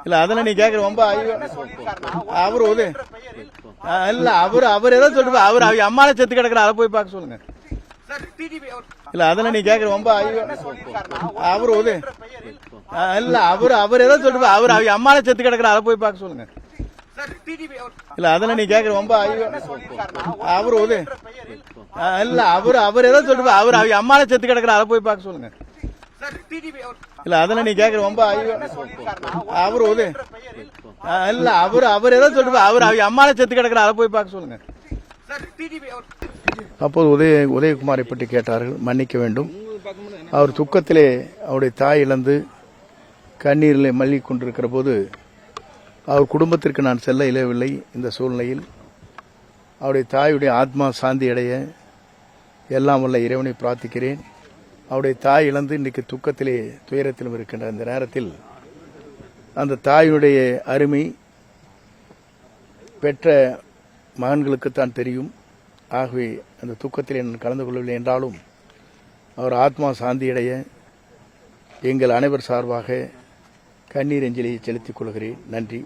இல்ல அதெல்லாம் நீ கேக்குற ரொம்ப அவரு இல்ல அவர் ஏதோ சொல்லிட்டு அவர் அம்மால செத்து கிடக்குற அதை போய் பார்க்க சொல்லுங்க. இல்ல அதெல்லாம் நீ கேக்குற ரொம்ப அவரு இல்ல அவர் ஏதோ சொல்லிட்டு அவர் அம்மால செத்து கிடக்குற அதை போய் பார்க்க சொல்லுங்க. இல்ல அதெல்லாம் நீ கேக்குற ரொம்ப அவரு இல்ல அவர் ஏதோ சொல்லிட்டு அவர் அம்மால செத்து கிடக்குற அதை போய் பார்க்க சொல்லுங்க. இல்ல அதெல்லாம் நீ கேக்குற ரொம்ப அவரு இல்ல அவர் ஏதோ சொல்லிட்டு அவர் அம்மால செத்து கிடக்குற அதை போய் பார்க்க சொல்லுங்க. அப்போது உதயகுமாரை பற்றி கேட்டார்கள். மன்னிக்க வேண்டும், அவர் துக்கத்திலே அவருடைய தாய் இழந்து கண்ணீரில் மல்லிக் கொண்டிருக்கிற போது அவர் குடும்பத்திற்கு நான் செல்ல இயலவில்லை. இந்த சூழ்நிலையில் அவருடைய தாயுடைய ஆத்மா சாந்தி அடைய எல்லாம் வல்ல இறைவனை பிரார்த்திக்கிறேன். அவருடைய தாய் இழந்து இன்றைக்கு துக்கத்திலே துயரத்திலும் இருக்கின்ற இந்த நேரத்தில் அந்த தாயுடைய அருமை பெற்ற மகன்களுக்குத்தான் தெரியும். ஆகவே அந்த துக்கத்தில் நான் கலந்து கொள்ளவில்லை என்றாலும் அவர் ஆத்மா சாந்தியடைய எங்கள் அனைவர் சார்பாக கண்ணீர் அஞ்சலியை செலுத்திக் கொள்கிறேன். நன்றி.